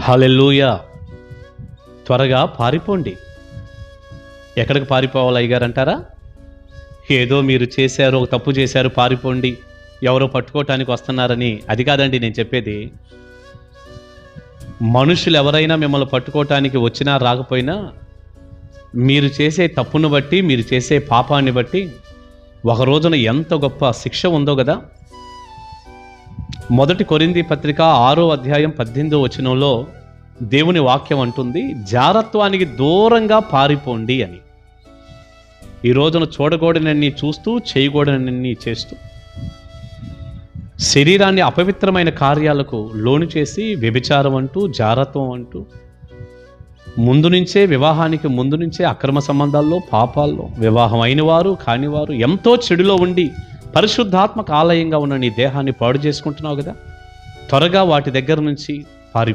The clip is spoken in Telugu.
హల్లెలూయా. త్వరగా పారిపోండి. ఎక్కడికి పారిపోవాలి అయ్యగారు అంటారా? ఏదో మీరు చేశారు, ఒక తప్పు చేశారు, పారిపోండి, ఎవరో పట్టుకోవటానికి వస్తున్నారని అది కాదండి నేను చెప్పేది. మనుషులు ఎవరైనా మిమ్మల్ని పట్టుకోవటానికి వచ్చినా రాకపోయినా మీరు చేసే తప్పును బట్టి, మీరు చేసే పాపాన్ని బట్టి ఒక రోజున ఎంత గొప్ప శిక్ష ఉందో కదా. 1 కొరింథీ పత్రిక 6వ అధ్యాయం 18వ వచనంలో దేవుని వాక్యం అంటుంది, జారత్వానికి దూరంగా పారిపోండి అని. ఈ రోజున చూడకూడనన్ని చూస్తూ, చేయకూడనన్ని చేస్తూ, శరీరాన్ని అపవిత్రమైన కార్యాలకు లోను చేసి వ్యభిచారం అంటూ, జారత్వం అంటూ, వివాహానికి ముందు నుంచే అక్రమ సంబంధాల్లో, పాపాల్లో, వివాహం అయిన వారు కానివారు ఎంతో చెడులో ఉండి పరిశుద్ధాత్మక ఆలయంగా ఉన్న నీ దేహాన్ని పాడు చేసుకుంటున్నావు కదా. త్వరగా వాటి దగ్గర నుంచి పారిపో.